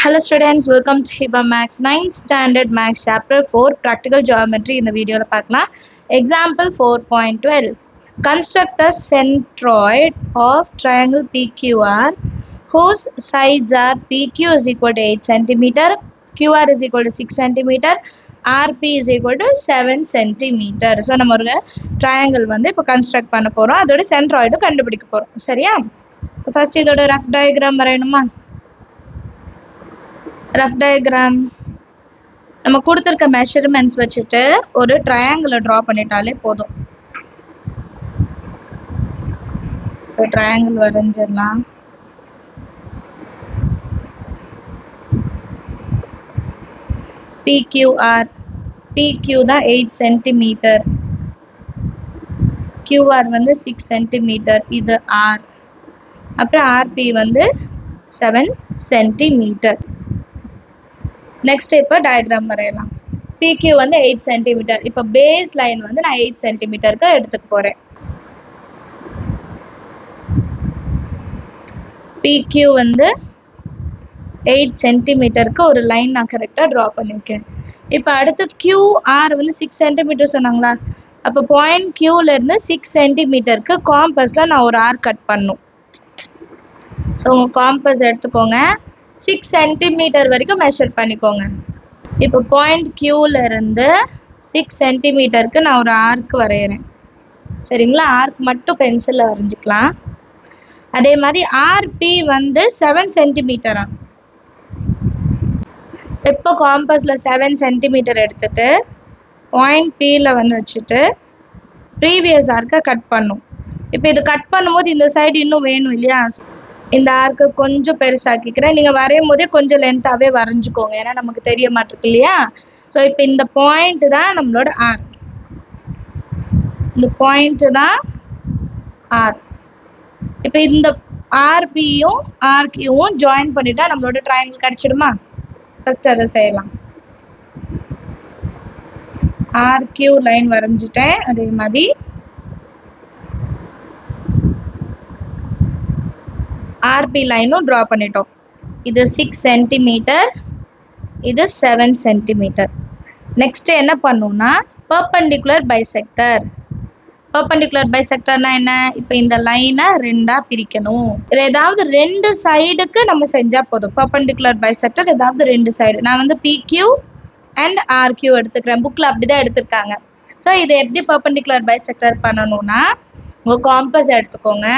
Hello students, welcome to HIBA Max 9th Standard Max Chapter 4 Practical Geometry. In the video example 4.12. Construct a centroid of triangle PQR whose sides are PQ is equal to 8 cm, QR is equal to 6 cm, RP is equal to 7 cm. So நம்ம ஒரு triangle வந்து இப்போ construct பண்ண போறோம். அதோட centroid கண்டுபிடிக்க போறோம். சரியா? first இதோட rough diagram வரையணுமா? rough diagram நம்ம கொடுத்திருக்க measurements வச்சிட்டு ஒரு triangle draw பண்ணிட்டாலே போதும். ஒரு triangle வரைஞ்சிரலாம். PQR PQ தான் 8 cm, QR வந்து 6 cm, இது R. அப்புறம் RP வந்து 7 cm. next இப்போ diagram வரையலாம். PQ வந்து 8 cm. இப்போ base line வந்து நான் 8 cm க்கு எடுத்துக்க போறேன். PQ வந்து 8 cm க்கு ஒரு லைன் நான் கரெக்ட்டா draw பண்ணிருக்கேன். இப்போ அடுத்து QR வந்து 6 cm சொன்னாங்களா? அப்ப பாயிண்ட் Q ல இருந்து 6 cm க்கு காம்பஸ்ல நான் ஒரு ஆர்க் கட் பண்ணனும். சோ உங்க காம்பஸ் எடுத்துக்கோங்க. 6 cm வரைக்கும் மெஷர் பண்ணிக்கோங்க. இப்போ பாயிண்ட் Q ல இருந்து 6 cm க்கு நான் ஒரு ஆர்க் வரையறேன். சரிங்களா? ஆர்க் மட்டும் பென்சில்ல வரைஞ்சிக்கலாம். அதே மாதிரி RP வந்து 7 cm ஆ. இப்போ காம்பஸ்ல 7 cm எடுத்துட்டு பாயிண்ட் P ல வந்து வச்சிட்டு ப்ரீவியஸ் ஆர்க்க கட் பண்ணனும். இப்போ இது கட் பண்ணும்போது இந்த சைடு இன்னும் வேணும் இல்லையா? இந்த ஆர்க்க கொஞ்சம் பெருசாக்கிக்கிறேன். நீங்க வரையும்போதே கொஞ்சம் லென்த்தாவே வரைஞ்சுக்கோங்க. ஏன்னா நமக்கு தெரிய மாட்டிருக்கு இல்லையா? சோ இப்போ இந்த பாயிண்ட் தான் நம்மளோட ஆர். இந்த பாயிண்ட் தான் ஆர். இப்போ இந்த RP யும் RQ யும் ஜாயின் பண்ணிட்டா நம்மளோட ட்ரையாங்கிள் கிடைச்சிடுமா? ஃபர்ஸ்ட் அத செய்யலாம். RQ லைன் வரைஞ்சிட்டேன். அதே மாதிரி RP லைனும் draw பண்ணிட்டோம். இது 6 cm, இது 7 cm. நெக்ஸ்ட் என்ன பண்ணனும்னா perpendicular bisector. perpendicular bisector னா என்ன? இப்போ இந்த லைனை ரெண்டா பிரிக்கணும். இதுல ஏதாவது ரெண்டு சைடுக்கு நம்ம செஞ்சா போதும். perpendicular bisector ஏதாவது ரெண்டு சைடு. நான் வந்து PQ and RQ எடுத்துக்கிறேன். புக்ல அப்படிதான் எடுத்துருக்காங்க. சோ இதை எப்படி perpendicular bisector பண்ணனும்னா உங்க காம்பஸ் எடுத்துக்கோங்க.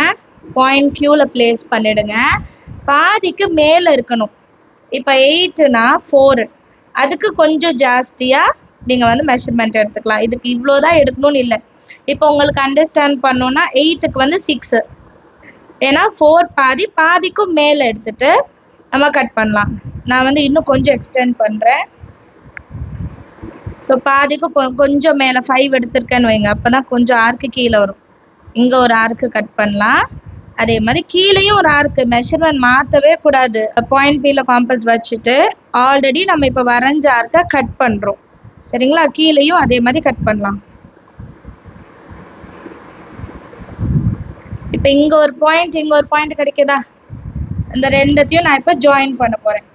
பாயிண்ட் Q ல பிளேஸ் பண்ணிடுங்க. பாதிக்கு மேல இருக்கணும். இப்போ 8 னா 4. அதுக்கு கொஞ்சம் ஜாஸ்தியா நீங்க வந்து மெஷர்மென்ட் எடுத்துக்கலாம். இதுக்கு இவ்ளோ தான் எடுக்கணும்னு இல்ல. இப்போ உங்களுக்கு அண்டர்ஸ்டாண்ட் பண்ணனும்னா 8 க்கு வந்து 6. ஏனா 4 பாதிக்கும் மேல எடுத்துட்டு நம்ம கட் பண்ணலாம். நான் வந்து இன்னும் கொஞ்சம் எக்ஸ்டெண்ட் பண்றேன். சோ பாதிக்கு கொஞ்சம் மேல 5 எடுத்துர்க்கேன்னு வைங்க. அப்பதான் கொஞ்சம் ஆர்க் கீழ வரும். இங்க ஒரு ஆர்க் கட் பண்ணலாம். அதே மாதிரி கீழேயும் ஒரு ஆர்க். மெஷர்மென்ட் மாத்தவே கூடாது. பாயிண்ட் P ல காம்பஸ் வச்சிட்டு ஆல்ரெடி நம்ம இப்ப வரைஞ்ச ஆர்க்க கட் பண்றோம். சரிங்களா? கீழேயும் அதே மாதிரி கட் பண்ணலாம். இப்போ இங்க ஒரு பாயிண்ட் இங்க ஒரு பாயிண்ட் கிடைக்குதா? இந்த ரெண்டத்தையும் நான் இப்ப ஜாயின் பண்ண போறேன்.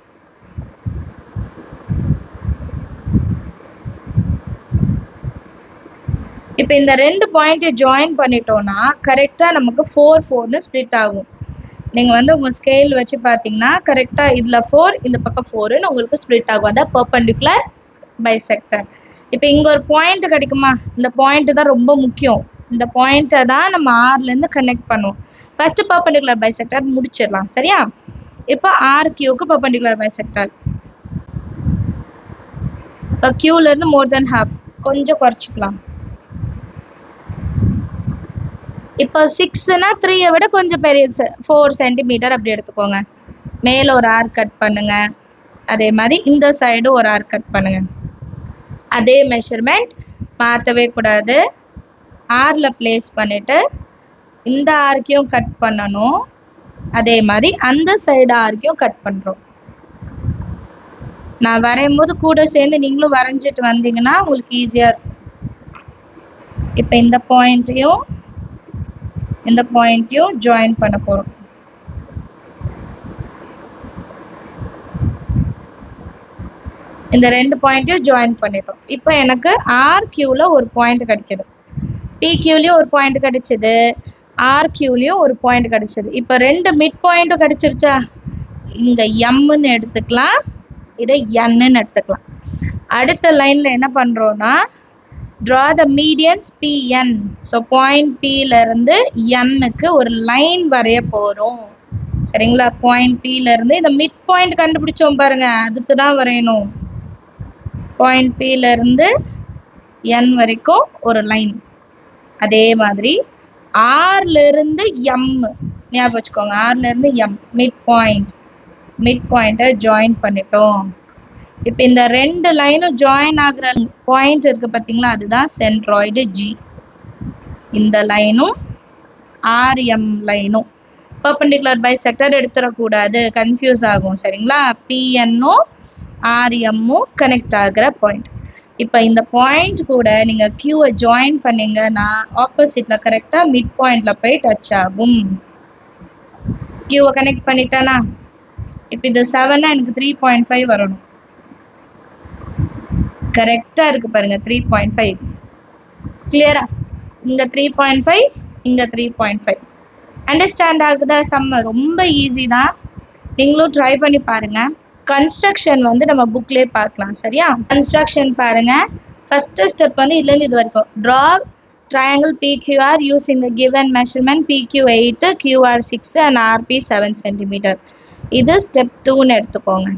இப்போ இந்த ரெண்டு பாயிண்ட் ஜாயின் பண்ணிட்டோம்னா கரெக்ட்டா நமக்கு 4 4 னு ஸ்ப்ளிட் ஆகும். நீங்க வந்து உங்க ஸ்கேல் வச்சு பாத்தீங்கன்னா கரெக்ட்டா இதுல 4 இந்த பக்கம் 4 னு உங்களுக்கு ஸ்ப்ளிட் ஆகும். அத perpendicular bisector. இப்போ இங்க ஒரு பாயிண்ட் கிடைக்குமா? இந்த பாயிண்ட் தான் ரொம்ப முக்கியம். இந்த பாயிண்ட தான் நம்ம R ல இருந்து கனெக்ட் பண்ணுவோம். First perpendicular bisector முடிச்சிரலாம். சரியா? இப்போ RQ க்கு perpendicular bisector. இப்போ Q ல இருந்து more than half கொஞ்சம் குறைச்சிக்கலாம். இப்போ 6 னா 3 விட கொஞ்சம் பெரியது 4 cm அப்படி எடுத்துக்கோங்க. மேல ஒரு ஆர்க் கட் பண்ணுங்க. அதே மாதிரி இந்த சைடு ஒரு ஆர்க் கட் பண்ணுங்க. அதே மெஷர்மென்ட் மாத்தவே கூடாது. R ல பிளேஸ் பண்ணிட்டு இந்த ஆர்க்கையும் கட் பண்ணனும். அதே மாதிரி அந்த சைடு ஆர்க்கையும் கட் பண்றோம். நான் வரையும்போது கூட சேர்ந்து நீங்களும் வரைஞ்சிட்டு வந்தீங்கன்னா உங்களுக்கு ஈஸியா இருக்கும். இப்போ இந்த பாயிண்ட்டையும் இந்த பாயிண்ட்டையும் ஜாயின் பண்ண போறோம். இந்த ரெண்டு பாயிண்ட்டையும் ஜாயின் பண்ணிட்டோம். இப்போ எனக்கு ஆர்கியூவில் ஒரு பாயிண்ட் கிடைக்கிது, பிக்யூலையும் ஒரு பாயிண்ட் கிடைச்சிது, ஆர்கியூலையும் ஒரு பாயிண்ட் கிடைச்சிது. இப்போ ரெண்டு மிட் பாயிண்ட்டும் கிடைச்சிருச்சா? இங்கே எம்ன்னு எடுத்துக்கலாம், இதை என்னன்னு எடுத்துக்கலாம். அடுத்த லைனில் என்ன பண்ணுறோன்னா draw the medians PN. So point Pலேருந்து Nக்கு ஒரு லைன் வரைய போகிறோம். சரிங்களா? பாயிண்ட் Pலேருந்து இந்த மிட் பாயிண்ட் கண்டுபிடிச்சோம் பாருங்க, அதுக்கு தான் வரையணும். பாயிண்ட் Pலேருந்து N வரைக்கும் ஒரு லைன். அதே மாதிரி ஆர்லேருந்து எம் ஞாபகம் வச்சுக்கோங்க, ஆர்லேருந்து எம் மிட் பாயிண்ட்டை ஜாயின் பண்ணிட்டோம். இப்போ இந்த ரெண்டு லைனும் ஜாயின் ஆகிற பாயிண்ட் இருக்குது பார்த்தீங்களா, அதுதான் சென்ட்ராய்டு ஜி. இந்த லைனும் ஆர்எம் லைனும் பர்பெண்டிகுலர் பைசெக்டர் எடுத்துடக்கூடாது, கன்ஃபியூஸ் ஆகும். சரிங்களா? பிஎன்னும் ஆர்எம்மும் கனெக்ட் ஆகிற பாயிண்ட். இப்போ இந்த பாயிண்ட் கூட நீங்கள் கியூவை ஜாயின் பண்ணிங்கன்னா ஆப்போசிட்டில் கரெக்டாக மிட் பாயிண்டில் போய் டச் ஆகும். கியூவை கனெக்ட் பண்ணிட்டேனா? இப்போ இது 7 எனக்கு 3.5 வரணும். கரெக்டாக இருக்குது பாருங்கள், 3.5. கிளியரா? இங்கே 3.5, இங்கே 3.5. அண்டர்ஸ்டாண்ட் ஆகுதா? செம்ம, ரொம்ப ஈஸி தான், நீங்களும் ட்ரை பண்ணி பாருங்கள். கன்ஸ்ட்ரக்ஷன் வந்து நம்ம புக்லேயே பார்க்கலாம். சரியா? கன்ஸ்ட்ரக்ஷன் பாருங்கள். ஃபஸ்ட்டு ஸ்டெப் வந்து இதுலேருந்து இது வரைக்கும் draw triangle PQR using the given measurement PQ 8, QR 6 and RP 7 cm. இது step 2 எடுத்துக்கோங்க.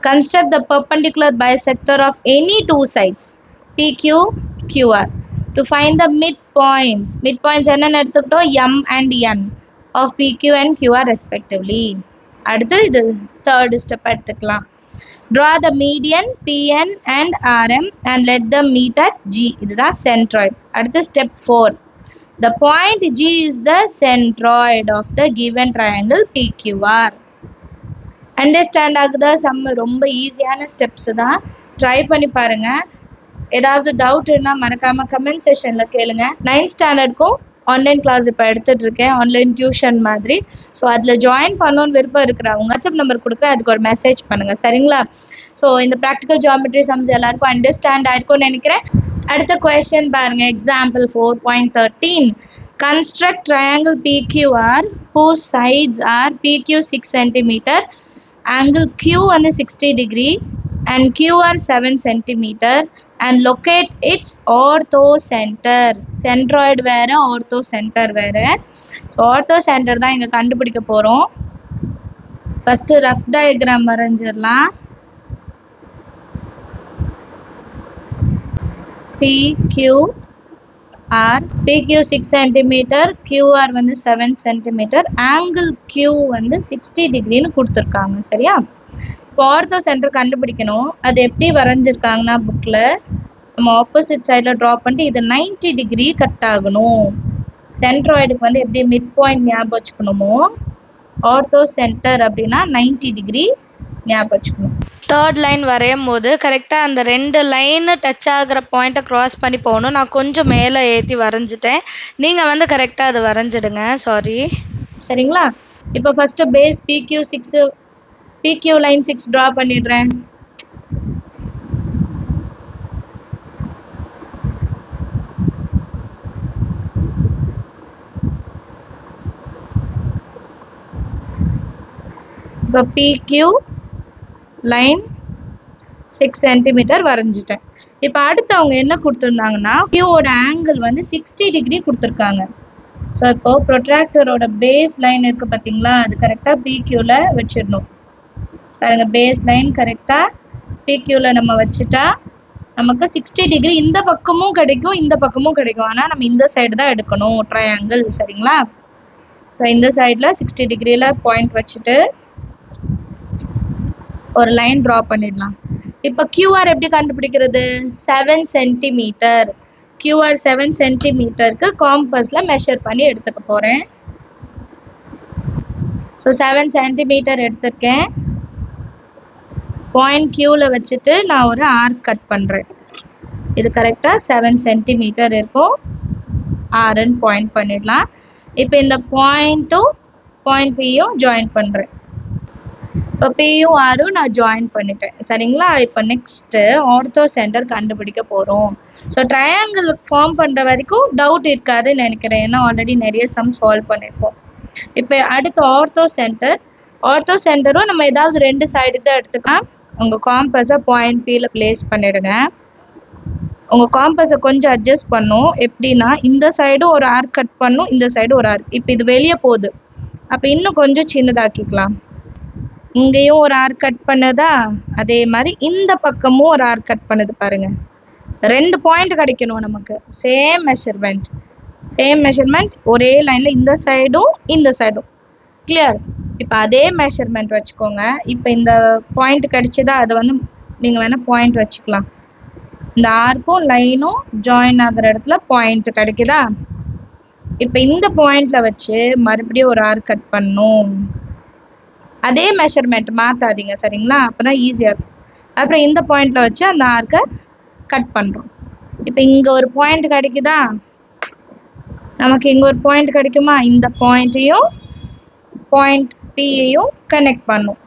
Construct the perpendicular bisector of any two sides PQ, QR to find the midpoints. Midpoints என்னன்னு எடுத்துக்கிட்டோம்? M and N of PQ and QR respectively. அடுத்து இது third step எடுத்துக்கலாம். Draw the median PN and RM and let them meet at G. இதுதான் centroid. அடுத்து step 4. The point G is the centroid of the given triangle PQR. Understand ஆகுதா? செம்ம, ரொம்ப ஈஸியான steps தான், ட்ரை பண்ணி பாருங்க. ஏதாவது டவுட் இருந்தால் மறக்காமல் கமெண்ட் செஷனில் கேளுங்க. 9th ஸ்டாண்டர்டுக்கும் ஆன்லைன் கிளாஸ் இப்போ எடுத்துகிட்டு இருக்கேன், ஆன்லைன் டியூஷன் மாதிரி. ஸோ அதில் ஜாயின் பண்ணணுன்னு விருப்பம் இருக்கிறவங்க வாட்ஸ்அப் நம்பர் கொடுக்குறேன், அதுக்கு ஒரு மெசேஜ் பண்ணுங்கள். சரிங்களா? ஸோ இந்த ப்ராக்டிக்கல் ஜியாமெட்ரி சம்ஸ் எல்லாருக்கும் அண்டர்ஸ்டாண்ட் ஆயிருக்கும்னு நினைக்கிறேன். அடுத்த கொஸ்டின் பாருங்க, example 4.13. Construct triangle PQR whose sides are PQ 6 cm, angle Q வந்து 60 degree and QR 7 cm and locate its orthocenter. Centroid வேற, orthocenter வேற. ஸோ orthocenter தான் இங்கே கண்டுபிடிக்க போகிறோம். ஃபஸ்ட்டு ரஃப் டயக்ராம் வரைஞ்சிடலாம். PQ 6 cm, QR வந்து 7 cm, ஆங்கிள் Q வந்து 60 டிகிரின்னு கொடுத்துருக்காங்க. சரியா? இப்போ ஆர்த்தோ சென்டர் கண்டுபிடிக்கணும். அது எப்படி வரைஞ்சிருக்காங்கன்னா புக்கில் நம்ம ஆப்போசிட் சைடில் ட்ரா பண்ணிட்டு இது 90 டிகிரி கட் ஆகணும். சென்ட்ராய்டுக்கு வந்து எப்படி மிட் பாயிண்ட் ஞாபகம் வச்சுக்கணுமோ, ஆர்த்தோ சென்டர் அப்படின்னா 90 டிகிரி ஞாபகம் வச்சுக்கணும். தேர்ட் லைன் வரையும் போது கரெக்டாக அந்த ரெண்டு லைனு டச் ஆகிற பாயிண்ட்டை க்ராஸ் பண்ணி போகணும். நான் கொஞ்சம் மேலே ஏற்றி வரைஞ்சிட்டேன், நீங்கள் வந்து கரெக்டாக அது வரைஞ்சிடுங்க. சாரி. சரிங்களா? இப்போ first base PQ line 6 draw பண்ணிடுறேன். இப்போ PQ லைன் 6 cm வரைஞ்சிட்டேன். இப்போ அடுத்து அவங்க என்ன கொடுத்துருந்தாங்கன்னா கியூவோட ஆங்கிள் வந்து 60 டிகிரி கொடுத்துருக்காங்க. ஸோ இப்போ ப்ரொட்ராக்டரோட பேஸ் லைன் இருக்குது பார்த்தீங்களா, அது கரெக்டாக PQவில் வச்சிடணும். பாருங்க, பேஸ் லைன் கரெக்டாக PQவில் நம்ம வச்சுட்டா நமக்கு 60 டிகிரி இந்த பக்கமும் கிடைக்கும், இந்த பக்கமும் கிடைக்கும். ஆனால் நம்ம இந்த சைடு தான் எடுக்கணும் ட்ரையாங்கிள். சரிங்களா? ஸோ இந்த சைடில் 60 டிகிரியில் பாயிண்ட் வச்சுட்டு ஒரு லைன் ட்ரா பண்ணிடலாம். இப்போ QR எப்படி கண்டுபிடிக்கிறது? 7 cm. QR 7 cm காம்பஸில் மெஷர் பண்ணி எடுத்துக்க போகிறேன். ஸோ 7 cm எடுத்திருக்கேன். பாயிண்ட் Qவில் வச்சுட்டு நான் ஒரு ஆர்க் கட் பண்ணுறேன். இது கரெக்டாக 7 cm இருக்கும். ஆர்ன்னு பாயிண்ட் பண்ணிடலாம். இப்போ இந்த பாயிண்ட்டும் பாயிண்ட் Pயும் ஜாயின் பண்ணுறேன். இப்போ பியும் ஆரும் நான் ஜாயின் பண்ணிட்டேன் சரிங்களா. இப்போ நெக்ஸ்ட்டு ஆர்த்தோ சென்டர் கண்டுபிடிக்க போகிறோம். ஸோ ட்ரையாங்கிள் ஃபார்ம் பண்ணுற வரைக்கும் டவுட் இருக்காதுன்னு நினைக்கிறேன், ஏன்னா ஆல்ரெடி நிறைய சம் சால்வ் பண்ணியிருப்போம். இப்போ அடுத்து ஆர்த்தோ சென்டரும் நம்ம ஏதாவது 2 சைடு தான் எடுத்துக்கலாம். உங்கள் காம்பஸை பாயிண்ட் பியில் பிளேஸ் பண்ணிடுங்க. உங்கள் காம்பஸை கொஞ்சம் அட்ஜஸ்ட் பண்ணும். எப்படின்னா இந்த சைடும் ஒரு ஆர்க் கட் பண்ணும், இந்த சைடு ஒரு ஆர்க். இப்போ இது வெளியே போகுது, அப்போ இன்னும் கொஞ்சம் சின்னதாக்கிக்கலாம். இங்கேயும் ஒரு ஆர்க் கட் பண்ணுதா, அதே மாதிரி இந்த பக்கமும் ஒரு ஆர்க் கட் பண்ணுது பாருங்க. 2 பாயிண்ட் கிடைக்கணும் நமக்கு. சேம் மெஷர்மெண்ட் ஒரே லைன்ல இந்த சைடும் இந்த சைடும். கிளியர். இப்போ அதே மெஷர்மெண்ட் வச்சுக்கோங்க. இப்போ இந்த பாயிண்ட் கிடைச்சதா, அதை வந்து நீங்கள் வேணால் பாயிண்ட் வச்சுக்கலாம். இந்த ஆர்க்கும் லைனும் ஜாயின் ஆகிற இடத்துல பாயிண்ட் கிடைக்குதா. இப்போ இந்த பாயிண்ட்ல வச்சு மறுபடியும் ஒரு ஆர்க் கட் பண்ணும். அதே மெஷர்மெண்ட் மாற்றாதீங்க சரிங்களா, அப்போ தான் ஈஸியாக இருக்கும். அப்புறம் இந்த பாயிண்ட்ல வச்சு அந்த ஆர்க்கை கட் பண்ணுறோம். இப்போ இங்கே ஒரு பாயிண்ட் கிடைக்குதா, நமக்கு இங்கே ஒரு பாயிண்ட் கிடைக்குமா, இந்த பாயிண்ட்டையும் பாயிண்ட் பியையும் கனெக்ட் பண்ணும்.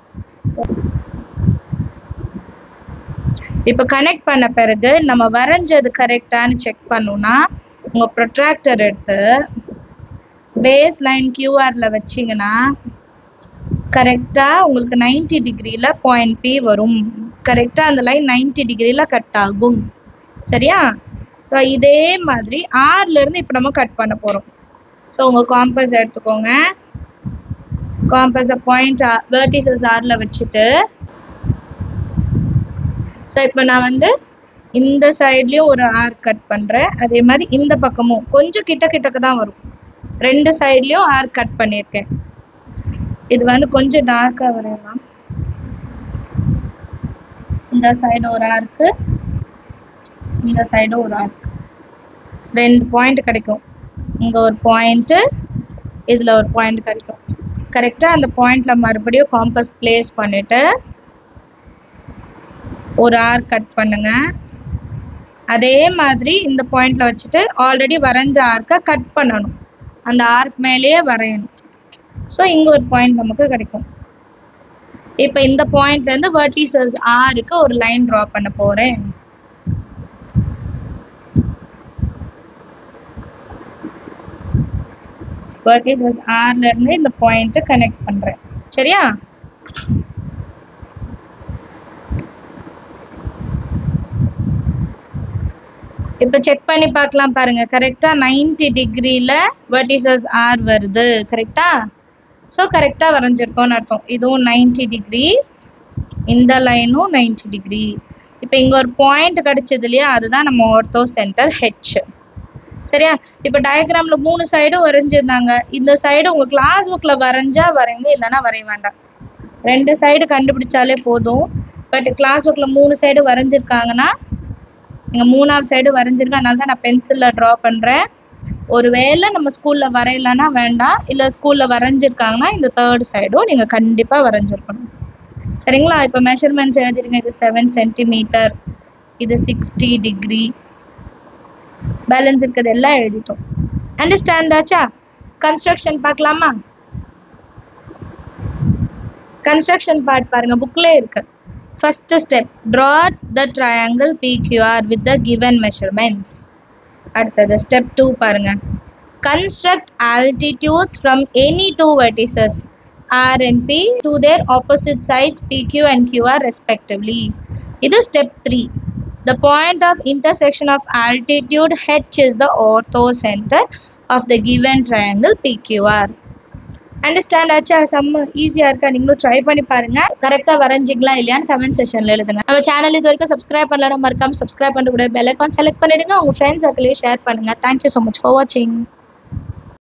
இப்போ கனெக்ட் பண்ண பிறகு நம்ம வரைஞ்சது கரெக்டானு செக் பண்ணோம்னா, உங்கள் ப்ரொட்ராக்டர் எடுத்து பேஸ் லைன் கியூஆரில் வச்சிங்கன்னா கரெக்டாக உங்களுக்கு 90 டிகிரியில் பாயிண்ட் பி வரும். கரெக்டாக அந்த லைன் 90 டிகிரியில் கட் ஆகும் சரியா. ஸோ இதே மாதிரி ஆர்லேருந்து இப்போ நம்ம கட் பண்ண போகிறோம். ஸோ உங்கள் காம்பஸ் எடுத்துக்கோங்க. காம்பஸை பாயிண்ட் வெர்டிசஸ் ஆரில் வச்சுட்டு, ஸோ இப்போ நான் வந்து இந்த சைட்லேயும் ஒரு ஆர்க் கட் பண்ணுறேன். அதே மாதிரி இந்த பக்கமும் கொஞ்சம் கிட்டக்கு தான் வரும். 2 சைட்லேயும் ஆர்க் கட் பண்ணியிருக்கேன். இது வந்து கொஞ்சம் டார்க்காக வரையலாம். இந்த சைடு ஒரு ஆர்க்கு, இந்த சைடு ஒரு ஆர்க். 2 பாயிண்ட் கிடைக்கும். இங்கே ஒரு பாயிண்ட்டு, இதில் ஒரு பாயிண்ட் கிடைக்கும். கரெக்டாக அந்த பாயிண்ட்ல மறுபடியும் காம்பஸ் பிளேஸ் பண்ணிட்டு ஒரு ஆர்க் கட் பண்ணுங்க. அதே மாதிரி இந்த பாயிண்ட்ல வச்சுட்டு ஆல்ரெடி வரைஞ்ச ஆர்க்கை கட் பண்ணணும். அந்த ஆர்க் மேலேயே வரையணும். ஸோ இங்கே ஒரு பாயிண்ட் நமக்கு கிடைக்கும். இப்போ இந்த பாயிண்ட்லேருந்து வெர்டிசஸ் ஆருக்கு ஒரு லைன் ட்ரா பண்ண போகிறேன். வெர்டிசஸ் ஆர்லேருந்து இந்த பாயிண்ட்டை கனெக்ட் பண்ணுறேன் சரியா. இப்போ செக் பண்ணி பார்க்கலாம் பாருங்க. கரெக்டாக 90 டிகிரியில் வெர்டிசஸ் ஆர் வருது கரெக்டா. ஸோ கரெக்டாக வரைஞ்சிருக்கோன்னு அர்த்தம். இதுவும் 90 டிகிரி, இந்த லைனும் 90 டிகிரி. இப்போ இங்கே ஒரு பாயிண்ட் கிடைச்சது இல்லையா, அதுதான் நம்ம ஆர்த்தோ சென்டர் ஹெச் சரியா. இப்போ டயக்ராமில் 3 சைடும் வரைஞ்சிருந்தாங்க. இந்த சைடு உங்கள் கிளாஸ் புக்கில் வரைஞ்சா வரைங்க, இல்லைன்னா வரைய வேண்டாம். 2 சைடு கண்டுபிடிச்சாலே போதும். பட் கிளாஸ் புக்கில் 3 சைடு வரைஞ்சிருக்காங்கன்னா, இங்கே 3ஆவது சைடு வரைஞ்சிருக்கேன், அதனால தான் நான் பென்சிலில் ட்ரா பண்ணுறேன். ஒருவேளை நம்ம ஸ்கூலில் வரையலான்னா வேண்டாம், இல்லை ஸ்கூலில் வரைஞ்சிருக்காங்கன்னா இந்த 3rd சைடும் நீங்கள் கண்டிப்பாக வரைஞ்சிருக்கணும் சரிங்களா. இப்போ மெஷர்மெண்ட்ஸ் எழுதிருங்க. இது 7 சென்டிமீட்டர், இது 60 டிகிரி, பேலன்ஸ் இருக்கிறது எல்லாம் எழுதிட்டோம். அண்டர்ஸ்டாண்ட் ஆச்சா. கன்ஸ்ட்ரக்ஷன் பார்க்கலாமா. கன்ஸ்ட்ரக்ஷன் பார்ட் பாருங்க, புக்லேயே இருக்கு. First step, draw the triangle PQR with the given measurements. அடுத்தது step 2 பாருங்க. Construct altitudes from any 2 vertices R and P to their opposite sides PQ and QR respectively. இது step 3. The point of intersection of altitude H is the orthocenter of the given triangle PQR. Understand ஆச்சா. செம்ம ஈஸியாக இருக்கா, நீங்களும் try பண்ணி பாருங்க. கரெக்டாக வரைஞ்சிங்களா இல்லையான்னு கமெண்ட் செக்ஷனில் எழுதுங்க. நம்ம சேனல் இது வரைக்கும் சப்ஸ்கிரைப் பண்ணலாம், மறக்காம சப்ஸ்கிரைப் பண்ண கூட பெல் ஐகான் செலக்ட் பண்ணிடுங்க. உங்கள் ஃப்ரெண்ட்ஸ் சர்க்கிளையும் ஷேர் பண்ணுங்க. தேங்க்யூ ஸோ மச் ஃபார் வாட்சிங்.